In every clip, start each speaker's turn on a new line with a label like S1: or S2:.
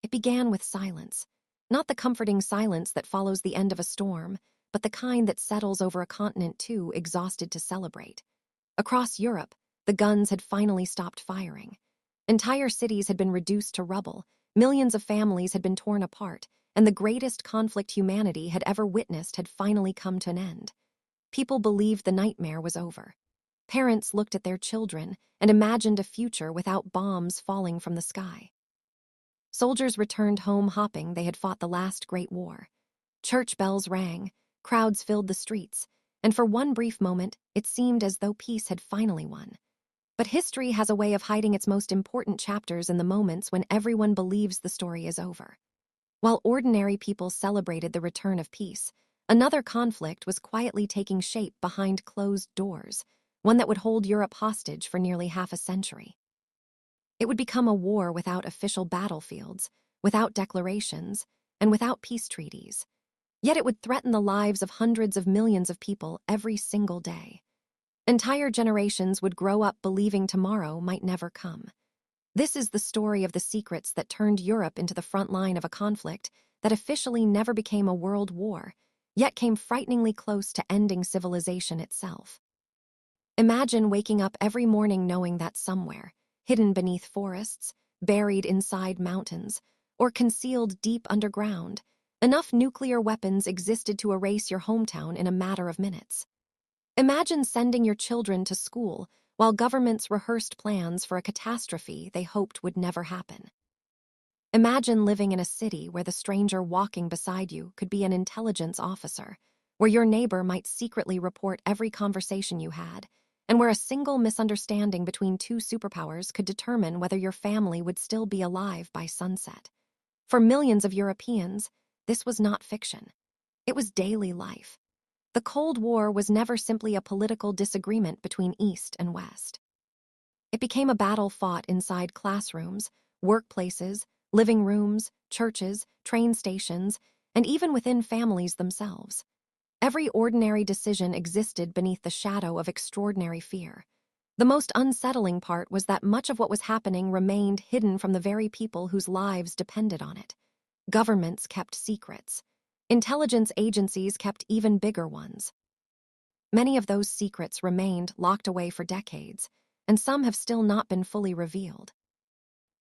S1: It began with silence. Not the comforting silence that follows the end of a storm, but the kind that settles over a continent too exhausted to celebrate. Across Europe, the guns had finally stopped firing. Entire cities had been reduced to rubble, millions of families had been torn apart, and the greatest conflict humanity had ever witnessed had finally come to an end. People believed the nightmare was over. Parents looked at their children and imagined a future without bombs falling from the sky. Soldiers returned home hopping they had fought the last great war. Church bells rang, crowds filled the streets, and for one brief moment, it seemed as though peace had finally won. But history has a way of hiding its most important chapters in the moments when everyone believes the story is over. While ordinary people celebrated the return of peace, another conflict was quietly taking shape behind closed doors, one that would hold Europe hostage for nearly half a century. It would become a war without official battlefields, without declarations, and without peace treaties. Yet it would threaten the lives of hundreds of millions of people every single day. Entire generations would grow up believing tomorrow might never come. This is the story of the secrets that turned Europe into the front line of a conflict that officially never became a world war, yet came frighteningly close to ending civilization itself. Imagine waking up every morning knowing that somewhere, hidden beneath forests, buried inside mountains, or concealed deep underground, enough nuclear weapons existed to erase your hometown in a matter of minutes. Imagine sending your children to school while governments rehearsed plans for a catastrophe they hoped would never happen. Imagine living in a city where the stranger walking beside you could be an intelligence officer, where your neighbor might secretly report every conversation you had, and where a single misunderstanding between two superpowers could determine whether your family would still be alive by sunset. For millions of Europeans, this was not fiction. It was daily life. The Cold War was never simply a political disagreement between East and West. It became a battle fought inside classrooms, workplaces, living rooms, churches, train stations, and even within families themselves. Every ordinary decision existed beneath the shadow of extraordinary fear. The most unsettling part was that much of what was happening remained hidden from the very people whose lives depended on it. Governments kept secrets. Intelligence agencies kept even bigger ones. Many of those secrets remained locked away for decades, and some have still not been fully revealed.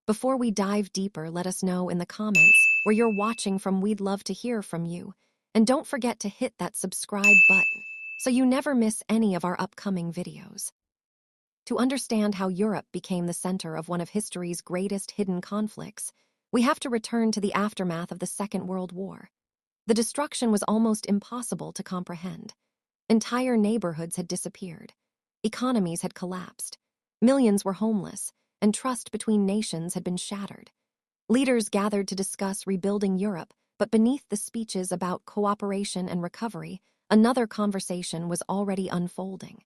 S1: Before we dive deeper, let us know in the comments where you're watching from. We'd love to hear from you. And don't forget to hit that subscribe button so you never miss any of our upcoming videos. To understand how Europe became the center of one of history's greatest hidden conflicts, we have to return to the aftermath of the Second World War. The destruction was almost impossible to comprehend. Entire neighborhoods had disappeared. Economies had collapsed. Millions were homeless, and trust between nations had been shattered. Leaders gathered to discuss rebuilding Europe, but beneath the speeches about cooperation and recovery, another conversation was already unfolding.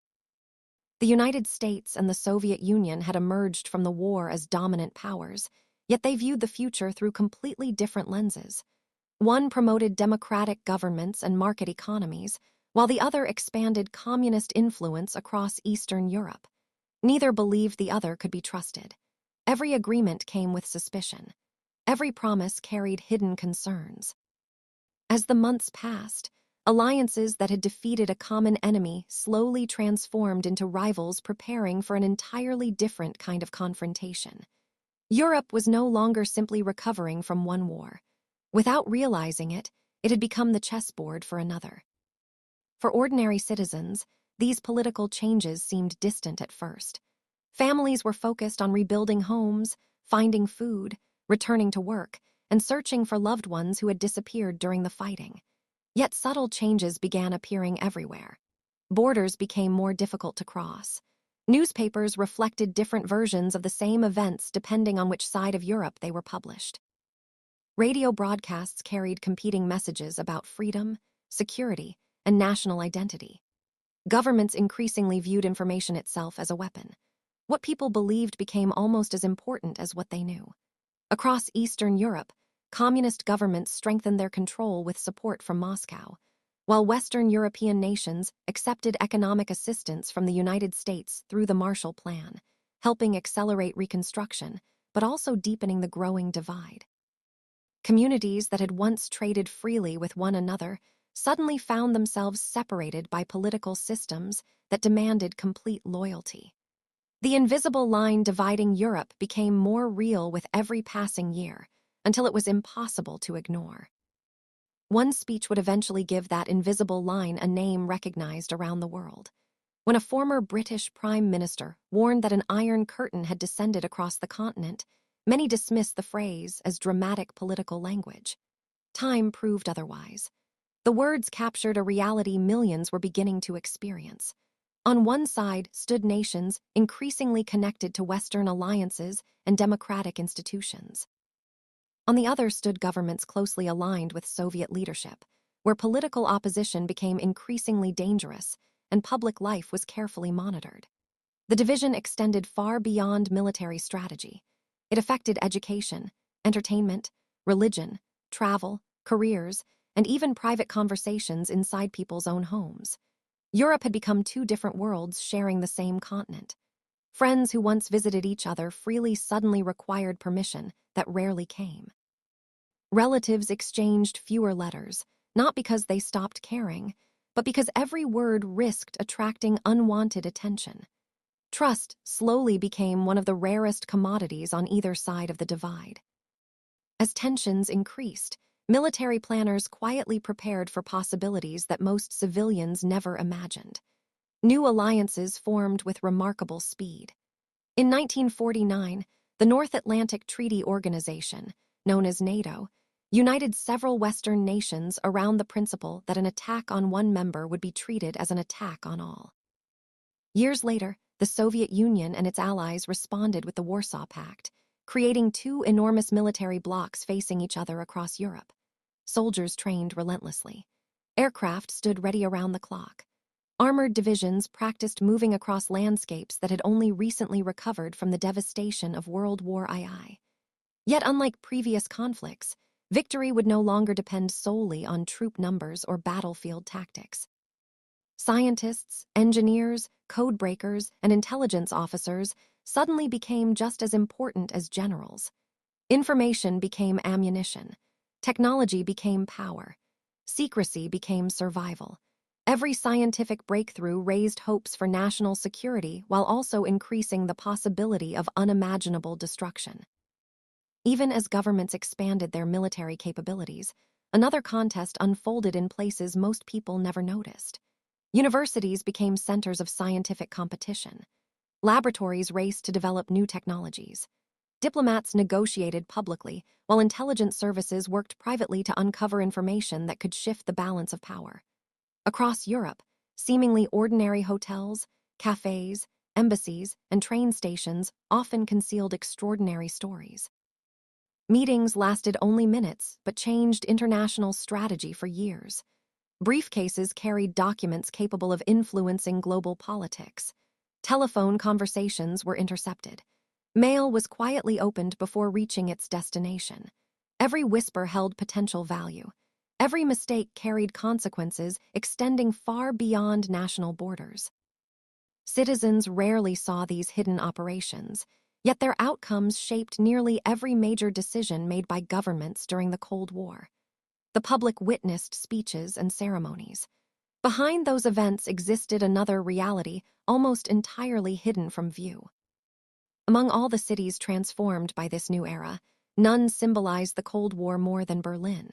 S1: The United States and the Soviet Union had emerged from the war as dominant powers, yet they viewed the future through completely different lenses. One promoted democratic governments and market economies, while the other expanded communist influence across Eastern Europe. Neither believed the other could be trusted. Every agreement came with suspicion. Every promise carried hidden concerns. As the months passed, alliances that had defeated a common enemy slowly transformed into rivals preparing for an entirely different kind of confrontation. Europe was no longer simply recovering from one war. Without realizing it, it had become the chessboard for another. For ordinary citizens, these political changes seemed distant at first. Families were focused on rebuilding homes, finding food, returning to work, and searching for loved ones who had disappeared during the fighting. Yet subtle changes began appearing everywhere. Borders became more difficult to cross. Newspapers reflected different versions of the same events depending on which side of Europe they were published. Radio broadcasts carried competing messages about freedom, security, and national identity. Governments increasingly viewed information itself as a weapon. What people believed became almost as important as what they knew. Across Eastern Europe, communist governments strengthened their control with support from Moscow, while Western European nations accepted economic assistance from the United States through the Marshall Plan, helping accelerate reconstruction, but also deepening the growing divide. Communities that had once traded freely with one another suddenly found themselves separated by political systems that demanded complete loyalty. The invisible line dividing Europe became more real with every passing year, until it was impossible to ignore. One speech would eventually give that invisible line a name recognized around the world. When a former British Prime Minister warned that an iron curtain had descended across the continent, many dismissed the phrase as dramatic political language. Time proved otherwise. The words captured a reality millions were beginning to experience. On one side stood nations increasingly connected to Western alliances and democratic institutions. On the other stood governments closely aligned with Soviet leadership, where political opposition became increasingly dangerous and public life was carefully monitored. The division extended far beyond military strategy. It affected education, entertainment, religion, travel, careers, and even private conversations inside people's own homes. Europe had become two different worlds sharing the same continent. Friends who once visited each other freely suddenly required permission that rarely came. Relatives exchanged fewer letters, not because they stopped caring, but because every word risked attracting unwanted attention. Trust slowly became one of the rarest commodities on either side of the divide. As tensions increased, military planners quietly prepared for possibilities that most civilians never imagined. New alliances formed with remarkable speed. In 1949, the North Atlantic Treaty Organization, known as NATO, united several Western nations around the principle that an attack on one member would be treated as an attack on all. Years later, the Soviet Union and its allies responded with the Warsaw Pact, creating two enormous military blocs facing each other across Europe. Soldiers trained relentlessly. Aircraft stood ready around the clock. Armored divisions practiced moving across landscapes that had only recently recovered from the devastation of World War II. Yet unlike previous conflicts, victory would no longer depend solely on troop numbers or battlefield tactics. Scientists, engineers, code breakers, and intelligence officers suddenly became just as important as generals. Information became ammunition. Technology became power. Secrecy became survival. Every scientific breakthrough raised hopes for national security while also increasing the possibility of unimaginable destruction. Even as governments expanded their military capabilities, another contest unfolded in places most people never noticed. Universities became centers of scientific competition. Laboratories raced to develop new technologies. Diplomats negotiated publicly, while intelligence services worked privately to uncover information that could shift the balance of power. Across Europe, seemingly ordinary hotels, cafes, embassies, and train stations often concealed extraordinary stories. Meetings lasted only minutes, but changed international strategy for years. Briefcases carried documents capable of influencing global politics. Telephone conversations were intercepted. Mail was quietly opened before reaching its destination. Every whisper held potential value. Every mistake carried consequences extending far beyond national borders. Citizens rarely saw these hidden operations, yet their outcomes shaped nearly every major decision made by governments during the Cold War. The public witnessed speeches and ceremonies. Behind those events existed another reality, almost entirely hidden from view. Among all the cities transformed by this new era, none symbolized the Cold War more than Berlin.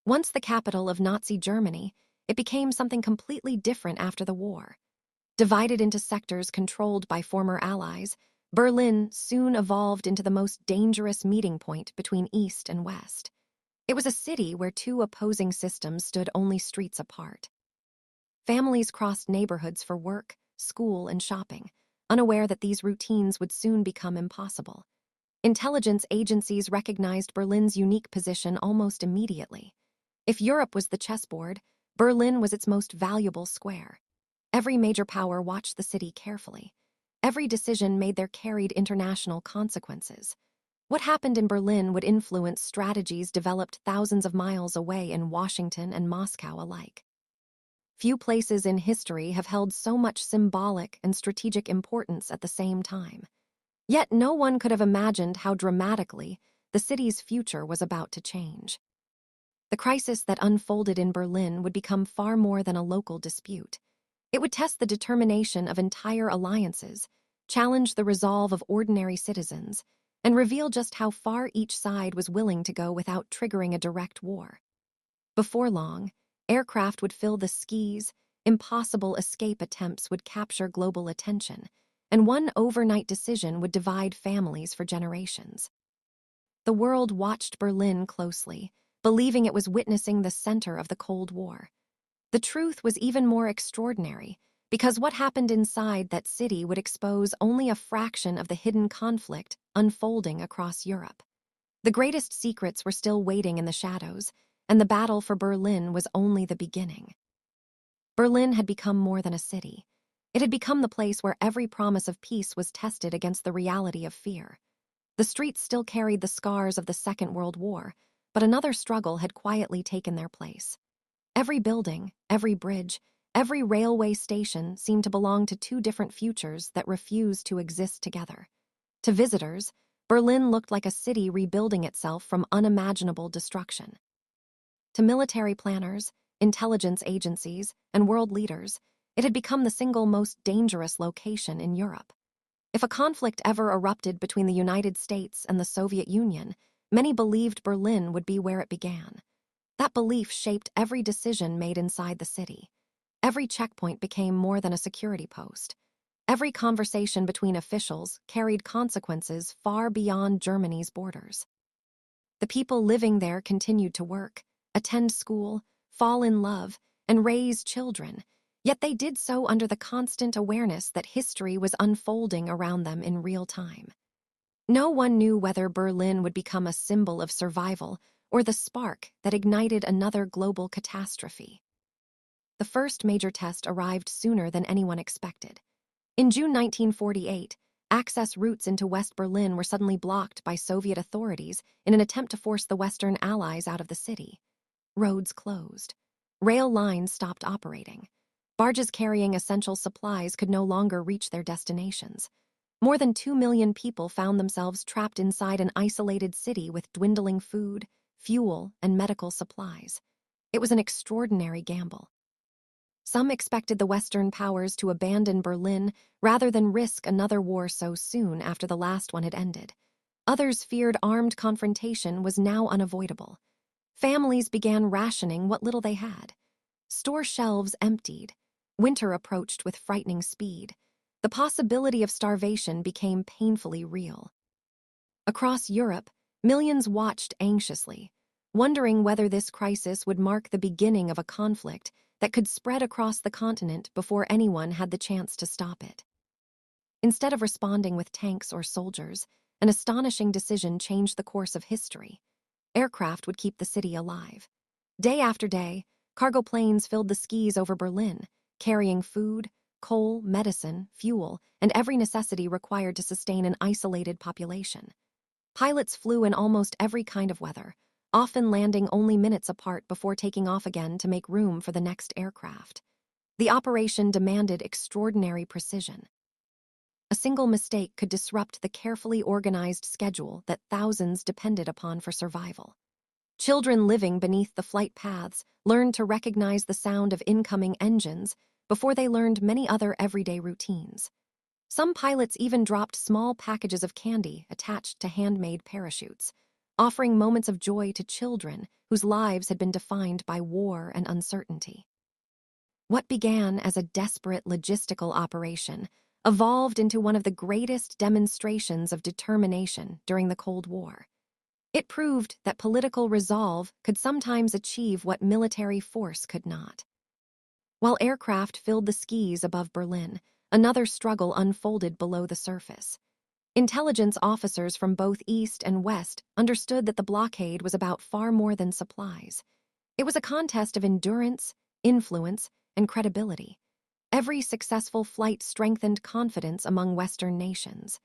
S1: Once the capital of Nazi Germany, it became something completely different after the war. Divided into sectors controlled by former allies, Berlin soon evolved into the most dangerous meeting point between East and West. It was a city where two opposing systems stood only streets apart. Families crossed neighborhoods for work, school, and shopping, unaware that these routines would soon become impossible. Intelligence agencies recognized Berlin's unique position almost immediately. If Europe was the chessboard, Berlin was its most valuable square. Every major power watched the city carefully. Every decision made there carried international consequences. What happened in Berlin would influence strategies developed thousands of miles away in Washington and Moscow alike. Few places in history have held so much symbolic and strategic importance at the same time. Yet no one could have imagined how dramatically the city's future was about to change. The crisis that unfolded in Berlin would become far more than a local dispute. It would test the determination of entire alliances, challenge the resolve of ordinary citizens, and reveal just how far each side was willing to go without triggering a direct war. Before long, aircraft would fill the skies, impossible escape attempts would capture global attention, and one overnight decision would divide families for generations. The world watched Berlin closely, believing it was witnessing the center of the Cold War. The truth was even more extraordinary, because what happened inside that city would expose only a fraction of the hidden conflict unfolding across Europe. The greatest secrets were still waiting in the shadows, and the battle for Berlin was only the beginning. Berlin had become more than a city. It had become the place where every promise of peace was tested against the reality of fear. The streets still carried the scars of the Second World War, but another struggle had quietly taken their place. Every building, every bridge, every railway station seemed to belong to two different futures that refused to exist together. To visitors, Berlin looked like a city rebuilding itself from unimaginable destruction. To military planners, intelligence agencies, and world leaders, it had become the single most dangerous location in Europe. If a conflict ever erupted between the United States and the Soviet Union, many believed Berlin would be where it began. That belief shaped every decision made inside the city. Every checkpoint became more than a security post. Every conversation between officials carried consequences far beyond Germany's borders. The people living there continued to work, attend school, fall in love, and raise children, yet they did so under the constant awareness that history was unfolding around them in real time. No one knew whether Berlin would become a symbol of survival or the spark that ignited another global catastrophe. The first major test arrived sooner than anyone expected. In June 1948, access routes into West Berlin were suddenly blocked by Soviet authorities in an attempt to force the Western Allies out of the city. Roads closed. Rail lines stopped operating. Barges carrying essential supplies could no longer reach their destinations. More than 2 million people found themselves trapped inside an isolated city with dwindling food, fuel, and medical supplies. It was an extraordinary gamble. Some expected the Western powers to abandon Berlin rather than risk another war so soon after the last one had ended. Others feared armed confrontation was now unavoidable. Families began rationing what little they had. Store shelves emptied. Winter approached with frightening speed. The possibility of starvation became painfully real. Across Europe, millions watched anxiously, wondering whether this crisis would mark the beginning of a conflict that could spread across the continent before anyone had the chance to stop it. Instead of responding with tanks or soldiers, an astonishing decision changed the course of history. Aircraft would keep the city alive. Day after day, cargo planes filled the skies over Berlin, carrying food, coal, medicine, fuel, and every necessity required to sustain an isolated population. Pilots flew in almost every kind of weather, often landing only minutes apart before taking off again to make room for the next aircraft. The operation demanded extraordinary precision. A single mistake could disrupt the carefully organized schedule that thousands depended upon for survival. Children living beneath the flight paths learned to recognize the sound of incoming engines before they learned many other everyday routines. Some pilots even dropped small packages of candy attached to handmade parachutes, offering moments of joy to children whose lives had been defined by war and uncertainty. What began as a desperate logistical operation evolved into one of the greatest demonstrations of determination during the Cold War. It proved that political resolve could sometimes achieve what military force could not. While aircraft filled the skies above Berlin, another struggle unfolded below the surface. Intelligence officers from both East and West understood that the blockade was about far more than supplies. It was a contest of endurance, influence, and credibility. Every successful flight strengthened confidence among Western nations.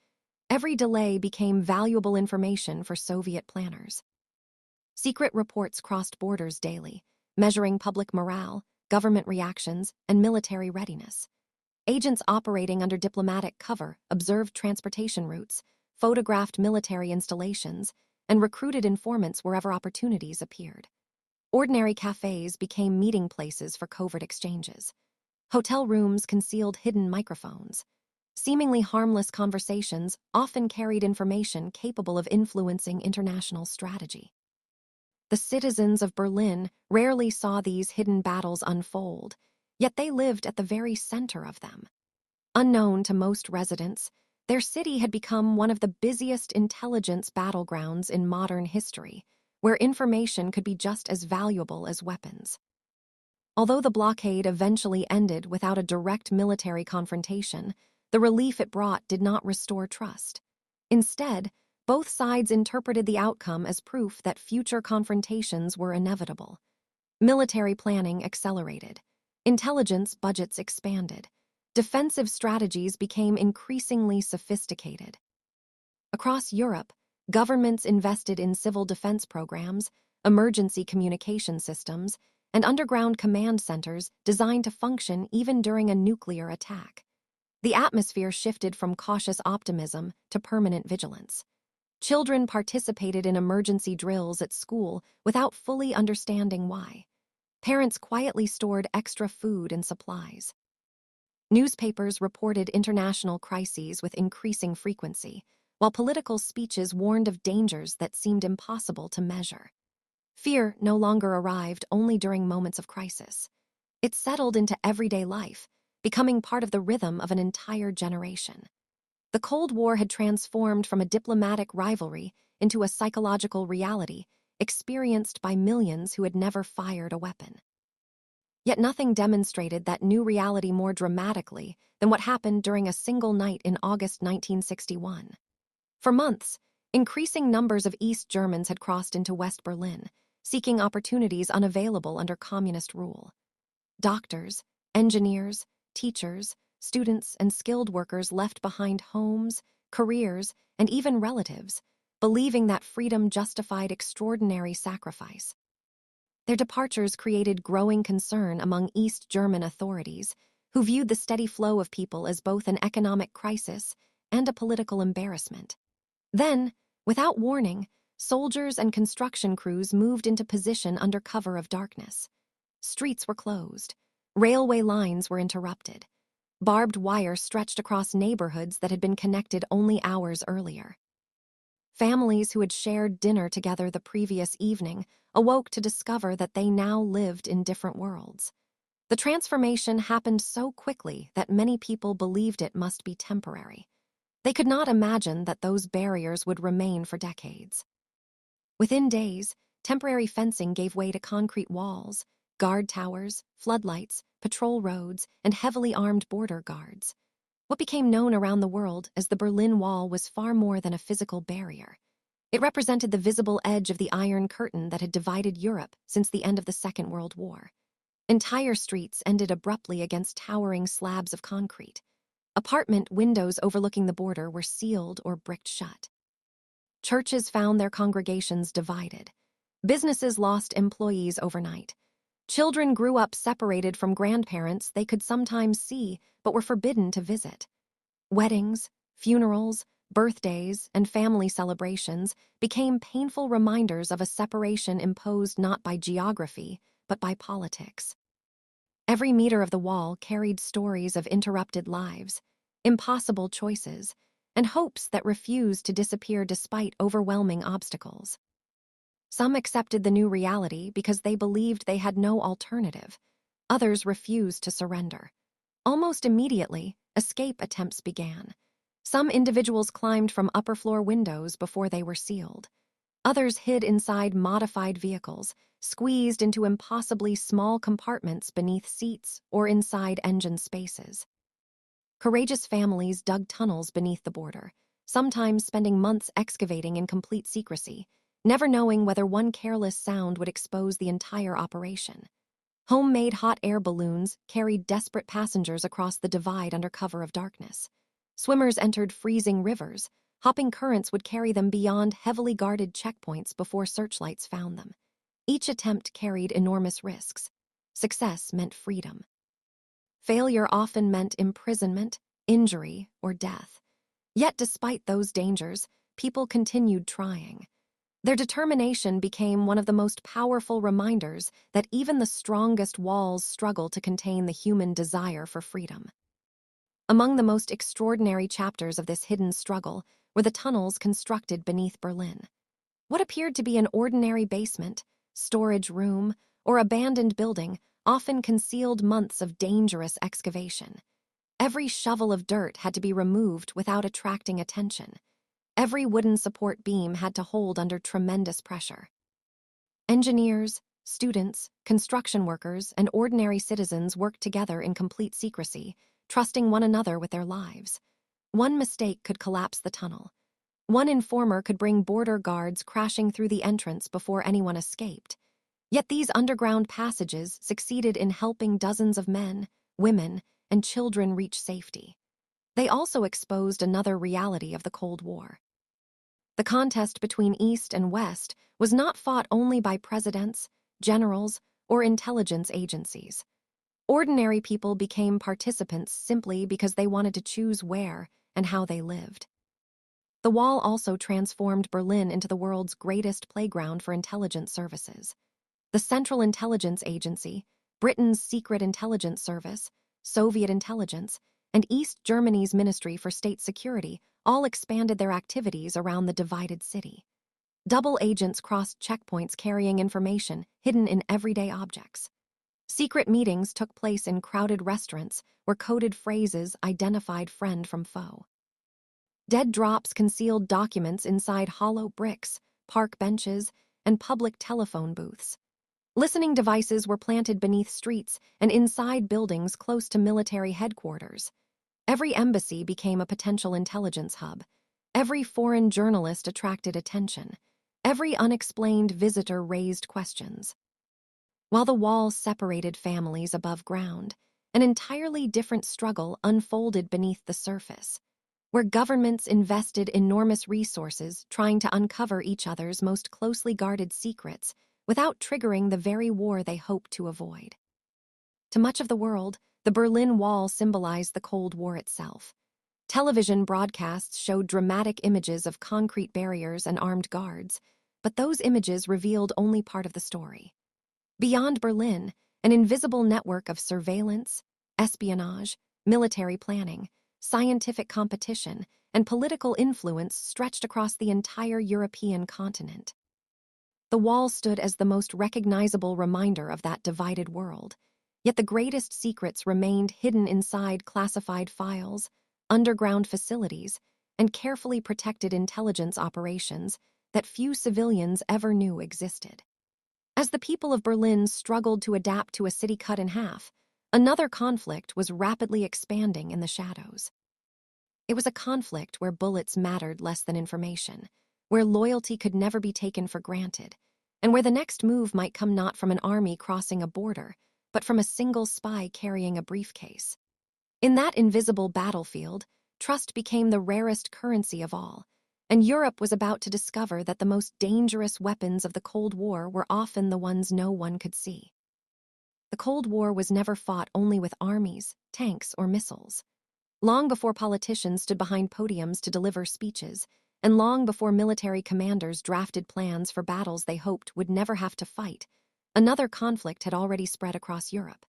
S1: Every delay became valuable information for Soviet planners. Secret reports crossed borders daily, measuring public morale, government reactions, and military readiness. Agents operating under diplomatic cover observed transportation routes, photographed military installations, and recruited informants wherever opportunities appeared. Ordinary cafes became meeting places for covert exchanges. Hotel rooms concealed hidden microphones. Seemingly harmless conversations often carried information capable of influencing international strategy. The citizens of Berlin rarely saw these hidden battles unfold, yet they lived at the very center of them. Unknown to most residents, their city had become one of the busiest intelligence battlegrounds in modern history, where information could be just as valuable as weapons. Although the blockade eventually ended without a direct military confrontation, the relief it brought did not restore trust. Instead, both sides interpreted the outcome as proof that future confrontations were inevitable. Military planning accelerated. Intelligence budgets expanded. Defensive strategies became increasingly sophisticated. Across Europe, governments invested in civil defense programs, emergency communication systems, and underground command centers designed to function even during a nuclear attack. The atmosphere shifted from cautious optimism to permanent vigilance. Children participated in emergency drills at school without fully understanding why. Parents quietly stored extra food and supplies. Newspapers reported international crises with increasing frequency, while political speeches warned of dangers that seemed impossible to measure. Fear no longer arrived only during moments of crisis. It settled into everyday life, becoming part of the rhythm of an entire generation. The Cold War had transformed from a diplomatic rivalry into a psychological reality experienced by millions who had never fired a weapon. Yet nothing demonstrated that new reality more dramatically than what happened during a single night in August 1961. For months, increasing numbers of East Germans had crossed into West Berlin, seeking opportunities unavailable under communist rule. Doctors, engineers, teachers, students, and skilled workers left behind homes, careers, and even relatives, believing that freedom justified extraordinary sacrifice. Their departures created growing concern among East German authorities, who viewed the steady flow of people as both an economic crisis and a political embarrassment. Then, without warning, soldiers and construction crews moved into position under cover of darkness. Streets were closed. Railway lines were interrupted. Barbed wire stretched across neighborhoods that had been connected only hours earlier. Families who had shared dinner together the previous evening awoke to discover that they now lived in different worlds. The transformation happened so quickly that many people believed it must be temporary. They could not imagine that those barriers would remain for decades. Within days, temporary fencing gave way to concrete walls, guard towers, floodlights, patrol roads, and heavily armed border guards. What became known around the world as the Berlin Wall was far more than a physical barrier. It represented the visible edge of the Iron Curtain that had divided Europe since the end of the Second World War. Entire streets ended abruptly against towering slabs of concrete. Apartment windows overlooking the border were sealed or bricked shut. Churches found their congregations divided. Businesses lost employees overnight. Children grew up separated from grandparents they could sometimes see but were forbidden to visit. Weddings, funerals, birthdays, and family celebrations became painful reminders of a separation imposed not by geography, but by politics. Every meter of the wall carried stories of interrupted lives, impossible choices, and hopes that refused to disappear despite overwhelming obstacles. Some accepted the new reality because they believed they had no alternative. Others refused to surrender. Almost immediately, escape attempts began. Some individuals climbed from upper-floor windows before they were sealed. Others hid inside modified vehicles, squeezed into impossibly small compartments beneath seats or inside engine spaces. Courageous families dug tunnels beneath the border, sometimes spending months excavating in complete secrecy, never knowing whether one careless sound would expose the entire operation. Homemade hot air balloons carried desperate passengers across the divide under cover of darkness. Swimmers entered freezing rivers. Hopping currents would carry them beyond heavily guarded checkpoints before searchlights found them. Each attempt carried enormous risks. Success meant freedom. Failure often meant imprisonment, injury, or death. Yet despite those dangers, people continued trying. Their determination became one of the most powerful reminders that even the strongest walls struggle to contain the human desire for freedom. Among the most extraordinary chapters of this hidden struggle were the tunnels constructed beneath Berlin. What appeared to be an ordinary basement, storage room, or abandoned building often concealed months of dangerous excavation. Every shovel of dirt had to be removed without attracting attention. Every wooden support beam had to hold under tremendous pressure. Engineers, students, construction workers, and ordinary citizens worked together in complete secrecy, trusting one another with their lives. One mistake could collapse the tunnel. One informer could bring border guards crashing through the entrance before anyone escaped. Yet these underground passages succeeded in helping dozens of men, women, and children reach safety. They also exposed another reality of the Cold War. The contest between East and West was not fought only by presidents, generals, or intelligence agencies. Ordinary people became participants simply because they wanted to choose where and how they lived. The wall also transformed Berlin into the world's greatest playground for intelligence services. The Central Intelligence Agency, Britain's Secret Intelligence Service, Soviet intelligence, and East Germany's Ministry for State Security all expanded their activities around the divided city. Double agents crossed checkpoints carrying information hidden in everyday objects. Secret meetings took place in crowded restaurants where coded phrases identified friend from foe. Dead drops concealed documents inside hollow bricks, park benches, and public telephone booths. Listening devices were planted beneath streets and inside buildings close to military headquarters. Every embassy became a potential intelligence hub. Every foreign journalist attracted attention. Every unexplained visitor raised questions. While the wall separated families above ground, an entirely different struggle unfolded beneath the surface, where governments invested enormous resources trying to uncover each other's most closely guarded secrets without triggering the very war they hoped to avoid. To much of the world, the Berlin Wall symbolized the Cold War itself. Television broadcasts showed dramatic images of concrete barriers and armed guards, but those images revealed only part of the story. Beyond Berlin, an invisible network of surveillance, espionage, military planning, scientific competition, and political influence stretched across the entire European continent. The wall stood as the most recognizable reminder of that divided world, yet the greatest secrets remained hidden inside classified files, underground facilities, and carefully protected intelligence operations that few civilians ever knew existed. As the people of Berlin struggled to adapt to a city cut in half, another conflict was rapidly expanding in the shadows. It was a conflict where bullets mattered less than information, where loyalty could never be taken for granted, and where the next move might come not from an army crossing a border, but from a single spy carrying a briefcase. In that invisible battlefield, trust became the rarest currency of all, and Europe was about to discover that the most dangerous weapons of the Cold War were often the ones no one could see. The Cold War was never fought only with armies, tanks, or missiles. Long before politicians stood behind podiums to deliver speeches, and long before military commanders drafted plans for battles they hoped would never have to fight, another conflict had already spread across Europe.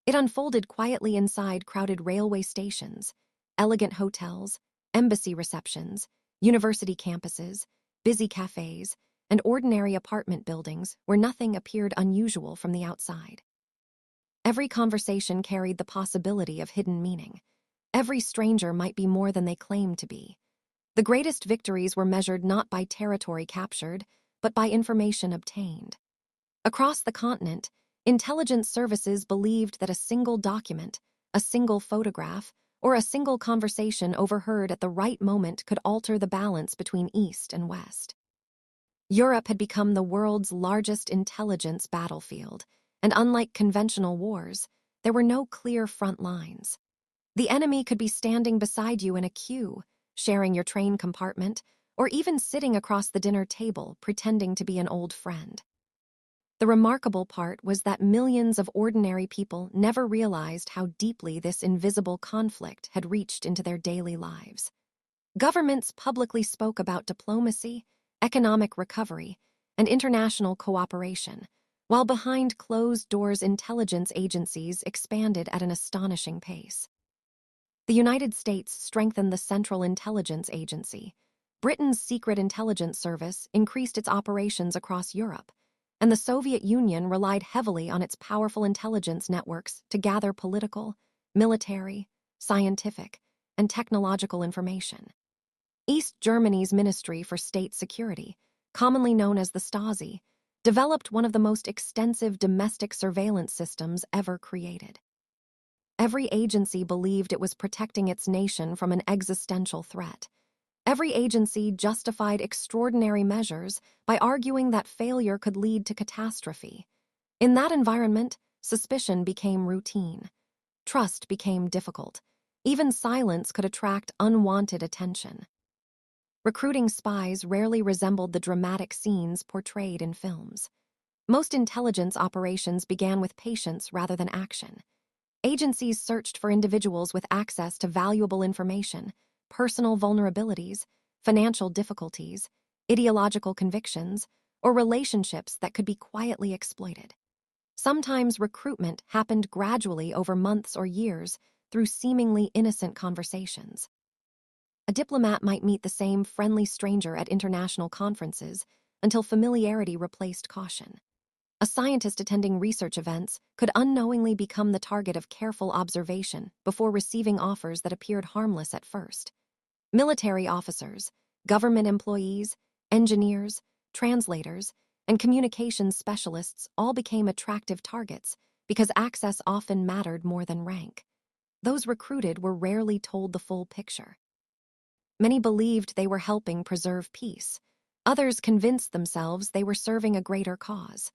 S1: It unfolded quietly inside crowded railway stations, elegant hotels, embassy receptions, university campuses, busy cafes, and ordinary apartment buildings where nothing appeared unusual from the outside. Every conversation carried the possibility of hidden meaning. Every stranger might be more than they claimed to be. The greatest victories were measured not by territory captured, but by information obtained. Across the continent, intelligence services believed that a single document, a single photograph, or a single conversation overheard at the right moment could alter the balance between East and West. Europe had become the world's largest intelligence battlefield, and unlike conventional wars, there were no clear front lines. The enemy could be standing beside you in a queue, sharing your train compartment, or even sitting across the dinner table pretending to be an old friend. The remarkable part was that millions of ordinary people never realized how deeply this invisible conflict had reached into their daily lives. Governments publicly spoke about diplomacy, economic recovery, and international cooperation, while behind closed doors intelligence agencies expanded at an astonishing pace. The United States strengthened the Central Intelligence Agency. Britain's Secret Intelligence Service increased its operations across Europe, and the Soviet Union relied heavily on its powerful intelligence networks to gather political, military, scientific, and technological information. East Germany's Ministry for State Security, commonly known as the Stasi, developed one of the most extensive domestic surveillance systems ever created. Every agency believed it was protecting its nation from an existential threat. Every agency justified extraordinary measures by arguing that failure could lead to catastrophe. In that environment, suspicion became routine. Trust became difficult. Even silence could attract unwanted attention. Recruiting spies rarely resembled the dramatic scenes portrayed in films. Most intelligence operations began with patience rather than action. Agencies searched for individuals with access to valuable information, personal vulnerabilities, financial difficulties, ideological convictions, or relationships that could be quietly exploited. Sometimes recruitment happened gradually over months or years through seemingly innocent conversations. A diplomat might meet the same friendly stranger at international conferences until familiarity replaced caution. A scientist attending research events could unknowingly become the target of careful observation before receiving offers that appeared harmless at first. Military officers, government employees, engineers, translators, and communications specialists all became attractive targets because access often mattered more than rank. Those recruited were rarely told the full picture. Many believed they were helping preserve peace. Others convinced themselves they were serving a greater cause.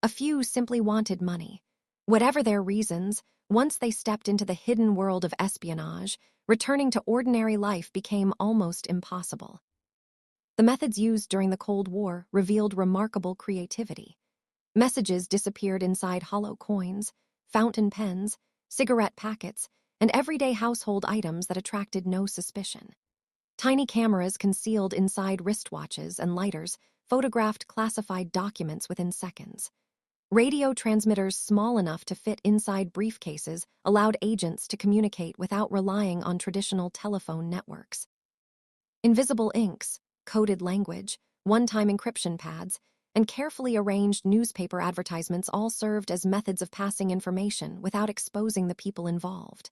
S1: A few simply wanted money. Whatever their reasons, once they stepped into the hidden world of espionage, returning to ordinary life became almost impossible. The methods used during the Cold War revealed remarkable creativity. Messages disappeared inside hollow coins, fountain pens, cigarette packets, and everyday household items that attracted no suspicion. Tiny cameras concealed inside wristwatches and lighters photographed classified documents within seconds. Radio transmitters small enough to fit inside briefcases allowed agents to communicate without relying on traditional telephone networks. Invisible inks, coded language, one-time encryption pads, and carefully arranged newspaper advertisements all served as methods of passing information without exposing the people involved.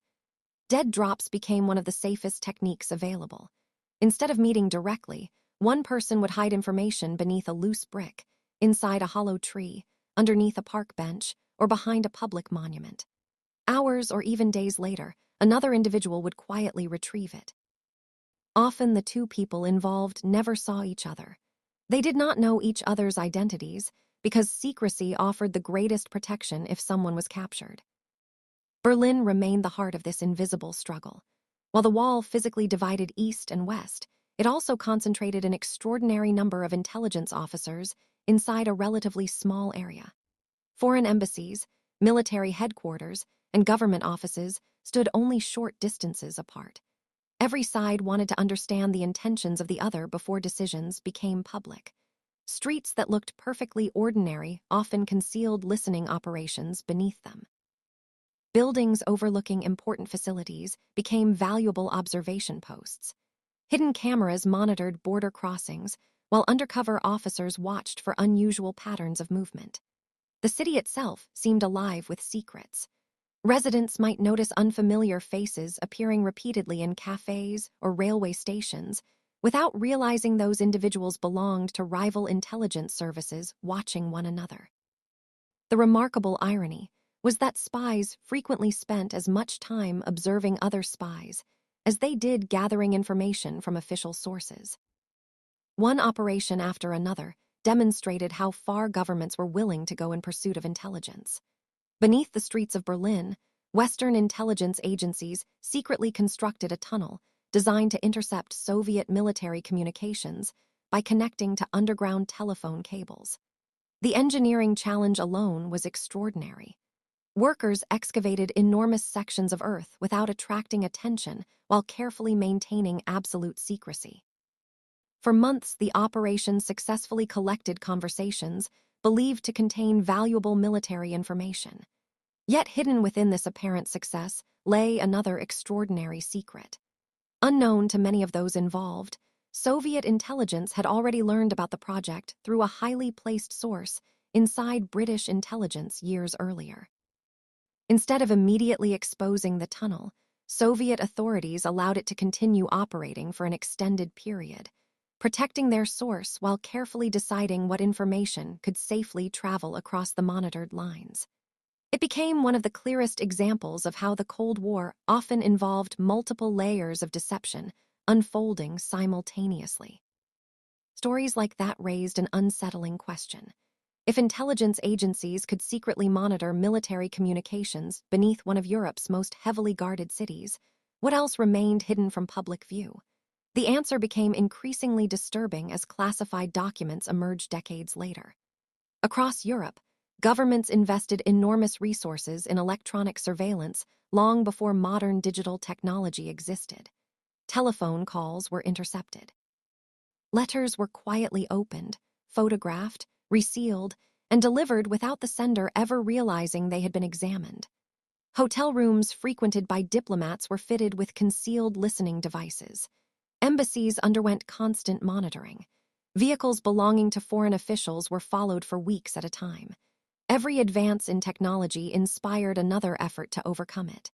S1: Dead drops became one of the safest techniques available. Instead of meeting directly, one person would hide information beneath a loose brick, inside a hollow tree, underneath a park bench, or behind a public monument. Hours or even days later, another individual would quietly retrieve it. Often the two people involved never saw each other. They did not know each other's identities because secrecy offered the greatest protection if someone was captured. Berlin remained the heart of this invisible struggle. While the wall physically divided east and west, it also concentrated an extraordinary number of intelligence officers inside a relatively small area. Foreign embassies, military headquarters, and government offices stood only short distances apart. Every side wanted to understand the intentions of the other before decisions became public. Streets that looked perfectly ordinary often concealed listening operations beneath them. Buildings overlooking important facilities became valuable observation posts. Hidden cameras monitored border crossings, while undercover officers watched for unusual patterns of movement. The city itself seemed alive with secrets. Residents might notice unfamiliar faces appearing repeatedly in cafes or railway stations, without realizing those individuals belonged to rival intelligence services watching one another. The remarkable irony was that spies frequently spent as much time observing other spies as they did gathering information from official sources. One operation after another demonstrated how far governments were willing to go in pursuit of intelligence. Beneath the streets of Berlin, Western intelligence agencies secretly constructed a tunnel designed to intercept Soviet military communications by connecting to underground telephone cables. The engineering challenge alone was extraordinary. Workers excavated enormous sections of earth without attracting attention while carefully maintaining absolute secrecy. For months, the operation successfully collected conversations believed to contain valuable military information. Yet hidden within this apparent success lay another extraordinary secret. Unknown to many of those involved, Soviet intelligence had already learned about the project through a highly placed source inside British intelligence years earlier. Instead of immediately exposing the tunnel, Soviet authorities allowed it to continue operating for an extended period, protecting their source while carefully deciding what information could safely travel across the monitored lines. It became one of the clearest examples of how the Cold War often involved multiple layers of deception unfolding simultaneously. Stories like that raised an unsettling question. If intelligence agencies could secretly monitor military communications beneath one of Europe's most heavily guarded cities, what else remained hidden from public view? The answer became increasingly disturbing as classified documents emerged decades later. Across Europe, governments invested enormous resources in electronic surveillance long before modern digital technology existed. Telephone calls were intercepted. Letters were quietly opened, photographed, resealed, and delivered without the sender ever realizing they had been examined. Hotel rooms frequented by diplomats were fitted with concealed listening devices. Embassies underwent constant monitoring. Vehicles belonging to foreign officials were followed for weeks at a time. Every advance in technology inspired another effort to overcome it.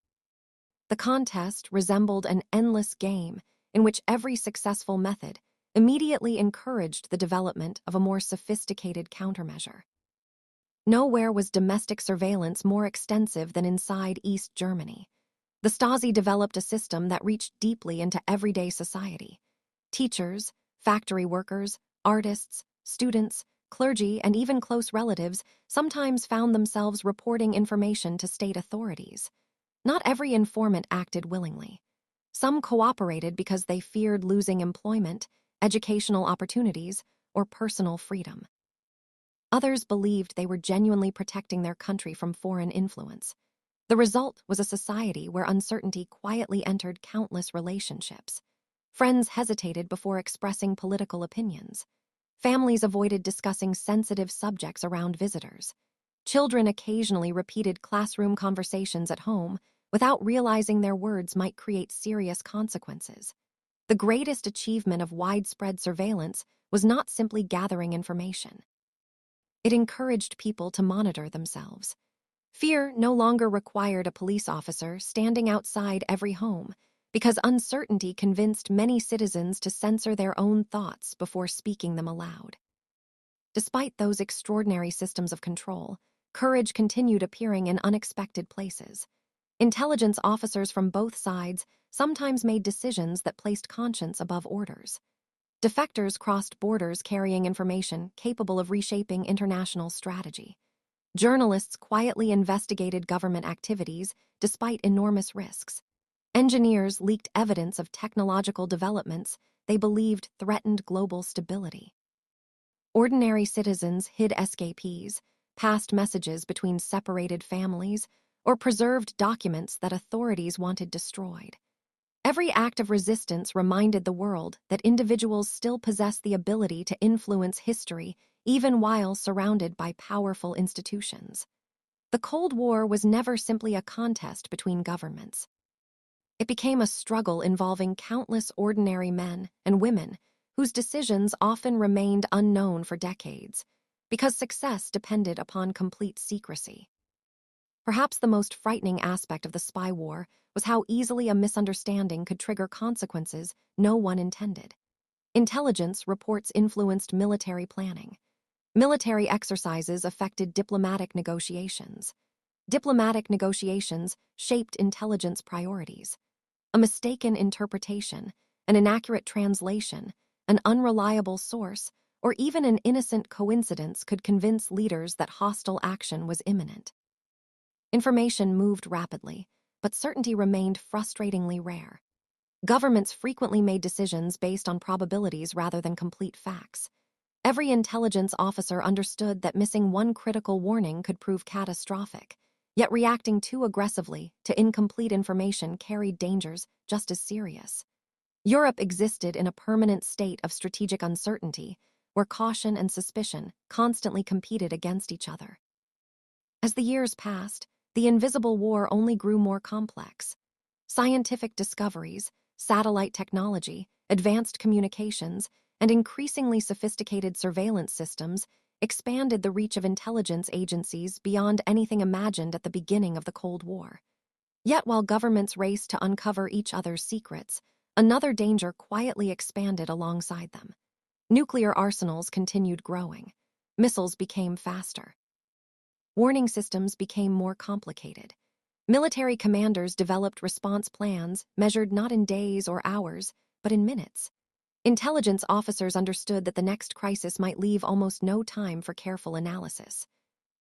S1: The contest resembled an endless game in which every successful method immediately encouraged the development of a more sophisticated countermeasure. Nowhere was domestic surveillance more extensive than inside East Germany. The Stasi developed a system that reached deeply into everyday society. Teachers, factory workers, artists, students, clergy, and even close relatives sometimes found themselves reporting information to state authorities. Not every informant acted willingly. Some cooperated because they feared losing employment, educational opportunities, or personal freedom. Others believed they were genuinely protecting their country from foreign influence. The result was a society where uncertainty quietly entered countless relationships. Friends hesitated before expressing political opinions. Families avoided discussing sensitive subjects around visitors. Children occasionally repeated classroom conversations at home without realizing their words might create serious consequences. The greatest achievement of widespread surveillance was not simply gathering information. It encouraged people to monitor themselves. Fear no longer required a police officer standing outside every home, because uncertainty convinced many citizens to censor their own thoughts before speaking them aloud. Despite those extraordinary systems of control, courage continued appearing in unexpected places. Intelligence officers from both sides sometimes made decisions that placed conscience above orders. Defectors crossed borders carrying information capable of reshaping international strategy. Journalists quietly investigated government activities despite enormous risks. Engineers leaked evidence of technological developments they believed threatened global stability. Ordinary citizens hid escapees, passed messages between separated families, or preserved documents that authorities wanted destroyed. Every act of resistance reminded the world that individuals still possess the ability to influence history even while surrounded by powerful institutions. The Cold War was never simply a contest between governments. It became a struggle involving countless ordinary men and women whose decisions often remained unknown for decades, because success depended upon complete secrecy. Perhaps the most frightening aspect of the spy war was how easily a misunderstanding could trigger consequences no one intended. Intelligence reports influenced military planning. Military exercises affected diplomatic negotiations. Diplomatic negotiations shaped intelligence priorities. A mistaken interpretation, an inaccurate translation, an unreliable source, or even an innocent coincidence could convince leaders that hostile action was imminent. Information moved rapidly, but certainty remained frustratingly rare. Governments frequently made decisions based on probabilities rather than complete facts. Every intelligence officer understood that missing one critical warning could prove catastrophic, yet reacting too aggressively to incomplete information carried dangers just as serious. Europe existed in a permanent state of strategic uncertainty, where caution and suspicion constantly competed against each other. As the years passed, the invisible war only grew more complex. Scientific discoveries, satellite technology, advanced communications, and increasingly sophisticated surveillance systems expanded the reach of intelligence agencies beyond anything imagined at the beginning of the Cold War. Yet while governments raced to uncover each other's secrets, another danger quietly expanded alongside them. Nuclear arsenals continued growing. Missiles became faster. Warning systems became more complicated. Military commanders developed response plans measured not in days or hours, but in minutes. Intelligence officers understood that the next crisis might leave almost no time for careful analysis.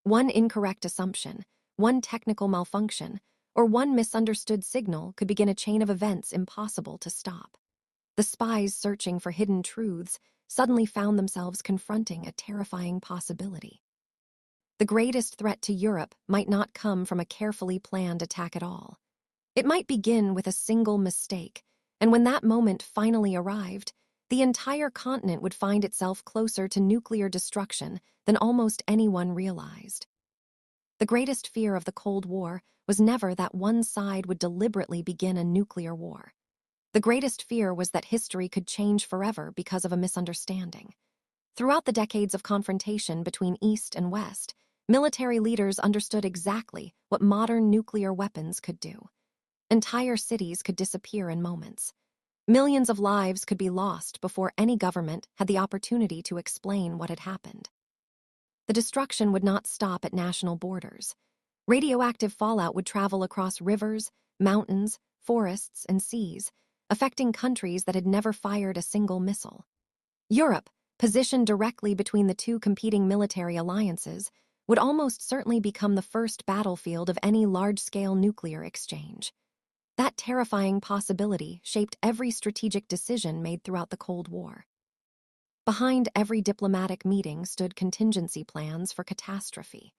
S1: One incorrect assumption, one technical malfunction, or one misunderstood signal could begin a chain of events impossible to stop. The spies searching for hidden truths suddenly found themselves confronting a terrifying possibility. The greatest threat to Europe might not come from a carefully planned attack at all. It might begin with a single mistake, and when that moment finally arrived, the entire continent would find itself closer to nuclear destruction than almost anyone realized. The greatest fear of the Cold War was never that one side would deliberately begin a nuclear war. The greatest fear was that history could change forever because of a misunderstanding. Throughout the decades of confrontation between East and West, military leaders understood exactly what modern nuclear weapons could do. Entire cities could disappear in moments. Millions of lives could be lost before any government had the opportunity to explain what had happened. The destruction would not stop at national borders. Radioactive fallout would travel across rivers, mountains, forests, and seas, affecting countries that had never fired a single missile. Europe, positioned directly between the two competing military alliances, would almost certainly become the first battlefield of any large-scale nuclear exchange. That terrifying possibility shaped every strategic decision made throughout the Cold War. Behind every diplomatic meeting stood contingency plans for catastrophe.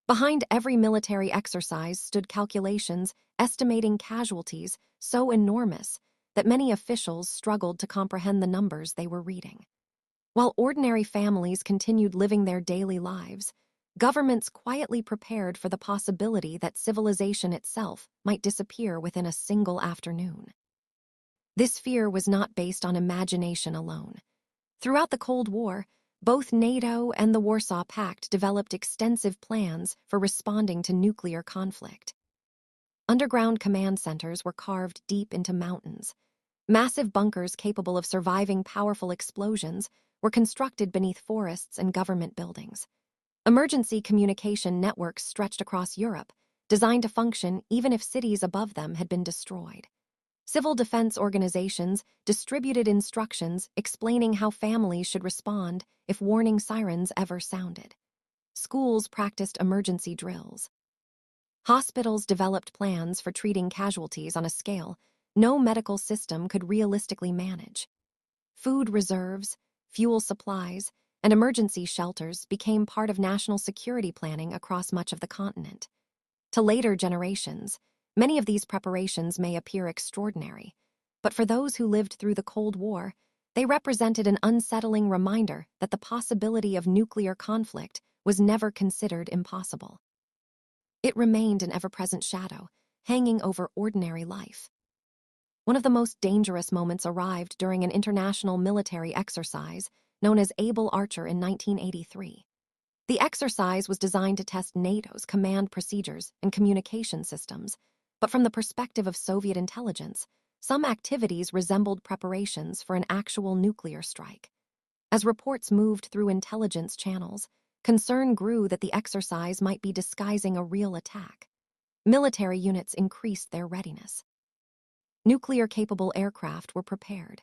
S1: Behind every military exercise stood calculations estimating casualties so enormous that many officials struggled to comprehend the numbers they were reading. While ordinary families continued living their daily lives, governments quietly prepared for the possibility that civilization itself might disappear within a single afternoon. This fear was not based on imagination alone. Throughout the Cold War, both NATO and the Warsaw Pact developed extensive plans for responding to nuclear conflict. Underground command centers were carved deep into mountains. Massive bunkers capable of surviving powerful explosions were constructed beneath forests and government buildings. Emergency communication networks stretched across Europe, designed to function even if cities above them had been destroyed. Civil defense organizations distributed instructions explaining how families should respond if warning sirens ever sounded. Schools practiced emergency drills. Hospitals developed plans for treating casualties on a scale no medical system could realistically manage. Food reserves, fuel supplies, and emergency shelters became part of national security planning across much of the continent. To later generations, many of these preparations may appear extraordinary, but for those who lived through the Cold War, they represented an unsettling reminder that the possibility of nuclear conflict was never considered impossible. It remained an ever-present shadow, hanging over ordinary life. One of the most dangerous moments arrived during an international military exercise known as Able Archer in 1983. The exercise was designed to test NATO's command procedures and communication systems, but from the perspective of Soviet intelligence, some activities resembled preparations for an actual nuclear strike. As reports moved through intelligence channels, concern grew that the exercise might be disguising a real attack. Military units increased their readiness. Nuclear-capable aircraft were prepared.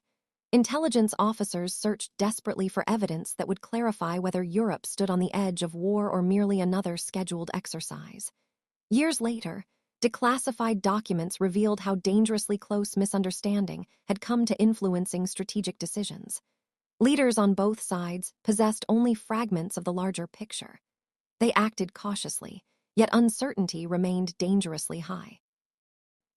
S1: Intelligence officers searched desperately for evidence that would clarify whether Europe stood on the edge of war or merely another scheduled exercise. Years later, declassified documents revealed how dangerously close misunderstanding had come to influencing strategic decisions. Leaders on both sides possessed only fragments of the larger picture. They acted cautiously, yet uncertainty remained dangerously high.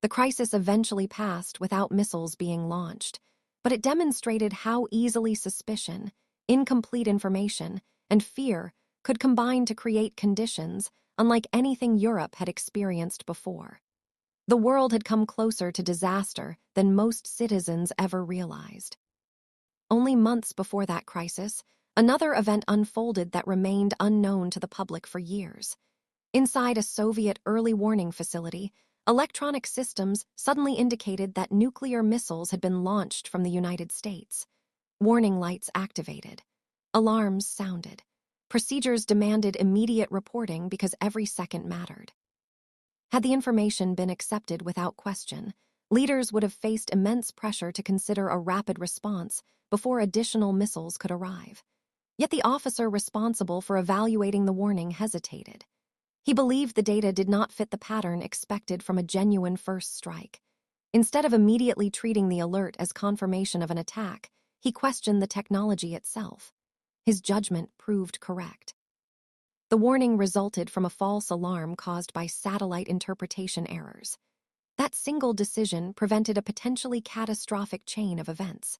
S1: The crisis eventually passed without missiles being launched, but it demonstrated how easily suspicion, incomplete information, and fear could combine to create conditions unlike anything Europe had experienced before. The world had come closer to disaster than most citizens ever realized. Only months before that crisis, another event unfolded that remained unknown to the public for years. Inside a Soviet early warning facility, electronic systems suddenly indicated that nuclear missiles had been launched from the United States. Warning lights activated. Alarms sounded. Procedures demanded immediate reporting because every second mattered. Had the information been accepted without question, leaders would have faced immense pressure to consider a rapid response before additional missiles could arrive. Yet the officer responsible for evaluating the warning hesitated. He believed the data did not fit the pattern expected from a genuine first strike. Instead of immediately treating the alert as confirmation of an attack, he questioned the technology itself. His judgment proved correct. The warning resulted from a false alarm caused by satellite interpretation errors. That single decision prevented a potentially catastrophic chain of events.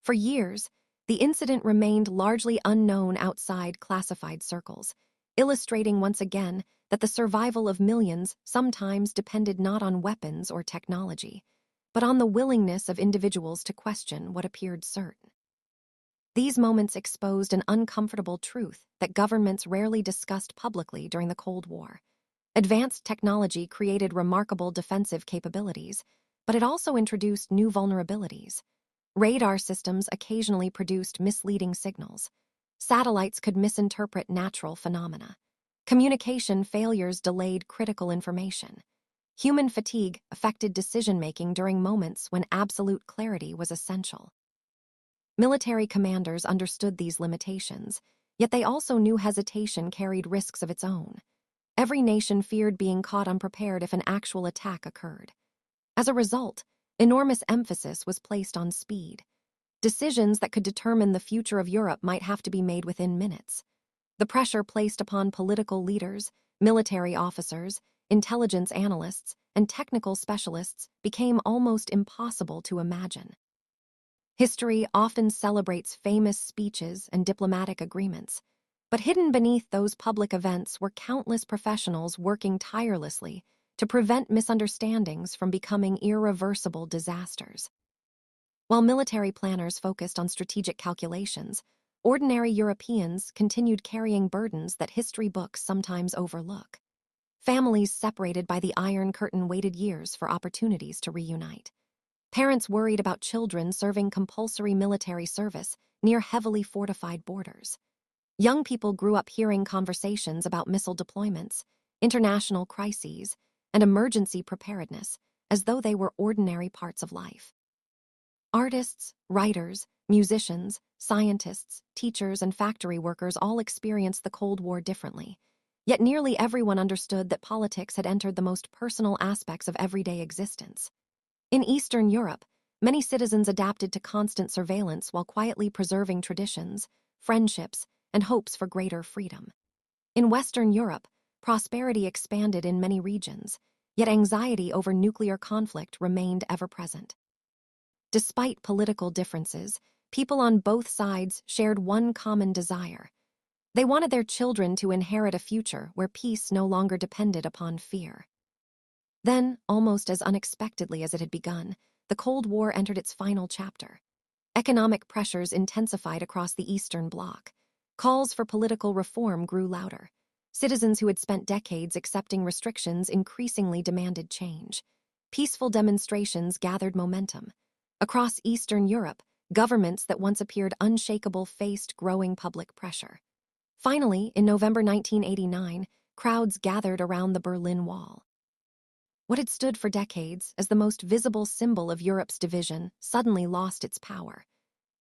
S1: For years, the incident remained largely unknown outside classified circles, illustrating once again that the survival of millions sometimes depended not on weapons or technology, but on the willingness of individuals to question what appeared certain. These moments exposed an uncomfortable truth that governments rarely discussed publicly during the Cold War. Advanced technology created remarkable defensive capabilities, but it also introduced new vulnerabilities. Radar systems occasionally produced misleading signals. Satellites could misinterpret natural phenomena. Communication failures delayed critical information. Human fatigue affected decision-making during moments when absolute clarity was essential. Military commanders understood these limitations, yet they also knew hesitation carried risks of its own. Every nation feared being caught unprepared if an actual attack occurred. As a result, enormous emphasis was placed on speed. Decisions that could determine the future of Europe might have to be made within minutes. The pressure placed upon political leaders, military officers, intelligence analysts, and technical specialists became almost impossible to imagine. History often celebrates famous speeches and diplomatic agreements, but hidden beneath those public events were countless professionals working tirelessly to prevent misunderstandings from becoming irreversible disasters. While military planners focused on strategic calculations, ordinary Europeans continued carrying burdens that history books sometimes overlook. Families separated by the Iron Curtain waited years for opportunities to reunite. Parents worried about children serving compulsory military service near heavily fortified borders. Young people grew up hearing conversations about missile deployments, international crises, and emergency preparedness as though they were ordinary parts of life. Artists, writers, musicians, scientists, teachers, and factory workers all experienced the Cold War differently, yet nearly everyone understood that politics had entered the most personal aspects of everyday existence. In Eastern Europe, many citizens adapted to constant surveillance while quietly preserving traditions, friendships, and hopes for greater freedom. In Western Europe, prosperity expanded in many regions, yet anxiety over nuclear conflict remained ever present. Despite political differences, people on both sides shared one common desire. They wanted their children to inherit a future where peace no longer depended upon fear. Then, almost as unexpectedly as it had begun, the Cold War entered its final chapter. Economic pressures intensified across the Eastern Bloc. Calls for political reform grew louder. Citizens who had spent decades accepting restrictions increasingly demanded change. Peaceful demonstrations gathered momentum. Across Eastern Europe, governments that once appeared unshakable faced growing public pressure. Finally, in November 1989, crowds gathered around the Berlin Wall. What had stood for decades as the most visible symbol of Europe's division suddenly lost its power.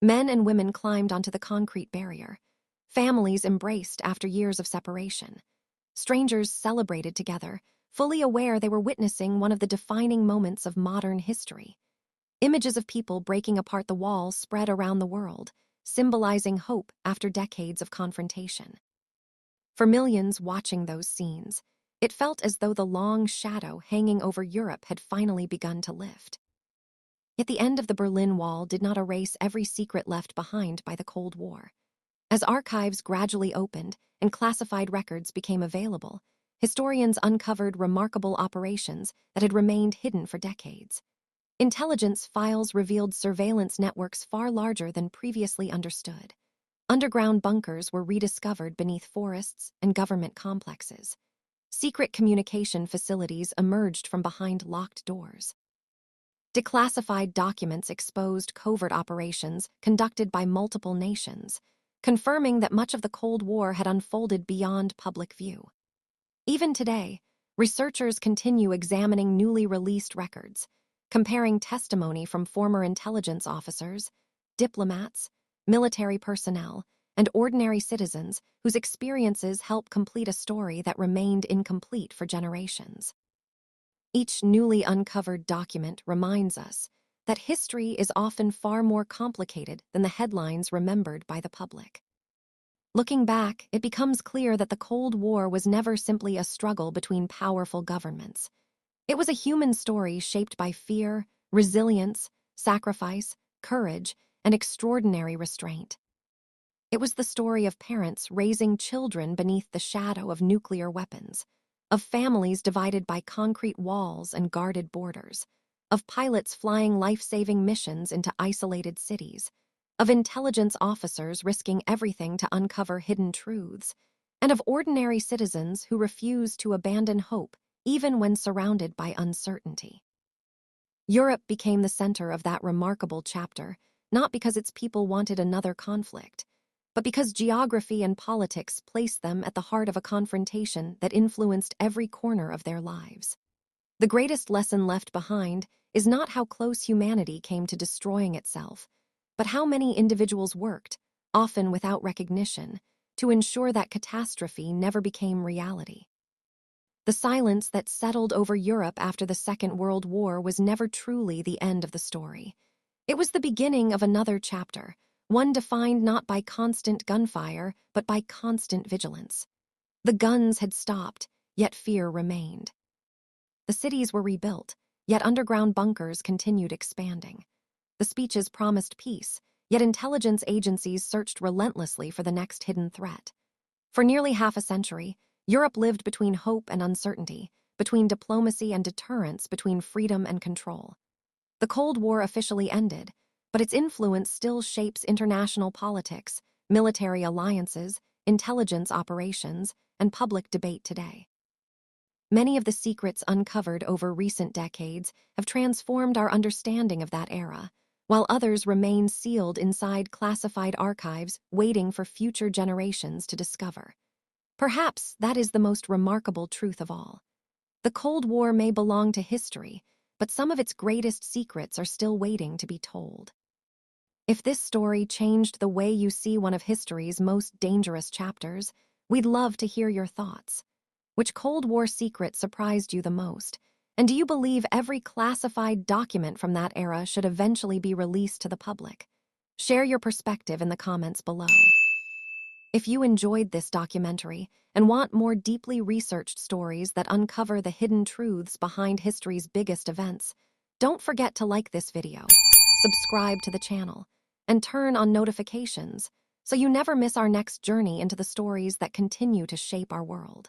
S1: Men and women climbed onto the concrete barrier. Families embraced after years of separation. Strangers celebrated together, fully aware they were witnessing one of the defining moments of modern history. Images of people breaking apart the wall spread around the world, symbolizing hope after decades of confrontation. For millions watching those scenes, it felt as though the long shadow hanging over Europe had finally begun to lift. Yet the end of the Berlin Wall did not erase every secret left behind by the Cold War. As archives gradually opened and classified records became available, historians uncovered remarkable operations that had remained hidden for decades. Intelligence files revealed surveillance networks far larger than previously understood. Underground bunkers were rediscovered beneath forests and government complexes. Secret communication facilities emerged from behind locked doors. Declassified documents exposed covert operations conducted by multiple nations, confirming that much of the Cold War had unfolded beyond public view. Even today, researchers continue examining newly released records, comparing testimony from former intelligence officers, diplomats, military personnel, and ordinary citizens whose experiences help complete a story that remained incomplete for generations. Each newly uncovered document reminds us that history is often far more complicated than the headlines remembered by the public. Looking back, it becomes clear that the Cold War was never simply a struggle between powerful governments. It was a human story shaped by fear, resilience, sacrifice, courage, and extraordinary restraint. It was the story of parents raising children beneath the shadow of nuclear weapons, of families divided by concrete walls and guarded borders, of pilots flying life-saving missions into isolated cities, of intelligence officers risking everything to uncover hidden truths, and of ordinary citizens who refused to abandon hope even when surrounded by uncertainty. Europe became the center of that remarkable chapter, not because its people wanted another conflict, but because geography and politics placed them at the heart of a confrontation that influenced every corner of their lives. The greatest lesson left behind is not how close humanity came to destroying itself, but how many individuals worked, often without recognition, to ensure that catastrophe never became reality. The silence that settled over Europe after the Second World War was never truly the end of the story. It was the beginning of another chapter, one defined not by constant gunfire, but by constant vigilance. The guns had stopped, yet fear remained. The cities were rebuilt, yet underground bunkers continued expanding. The speeches promised peace, yet intelligence agencies searched relentlessly for the next hidden threat. For nearly half a century, Europe lived between hope and uncertainty, between diplomacy and deterrence, between freedom and control. The Cold War officially ended, but its influence still shapes international politics, military alliances, intelligence operations, and public debate today. Many of the secrets uncovered over recent decades have transformed our understanding of that era, while others remain sealed inside classified archives waiting for future generations to discover. Perhaps that is the most remarkable truth of all. The Cold War may belong to history, but some of its greatest secrets are still waiting to be told. If this story changed the way you see one of history's most dangerous chapters, we'd love to hear your thoughts. Which Cold War secret surprised you the most? And do you believe every classified document from that era should eventually be released to the public? Share your perspective in the comments below. If you enjoyed this documentary and want more deeply researched stories that uncover the hidden truths behind history's biggest events, don't forget to like this video, subscribe to the channel, and turn on notifications so you never miss our next journey into the stories that continue to shape our world.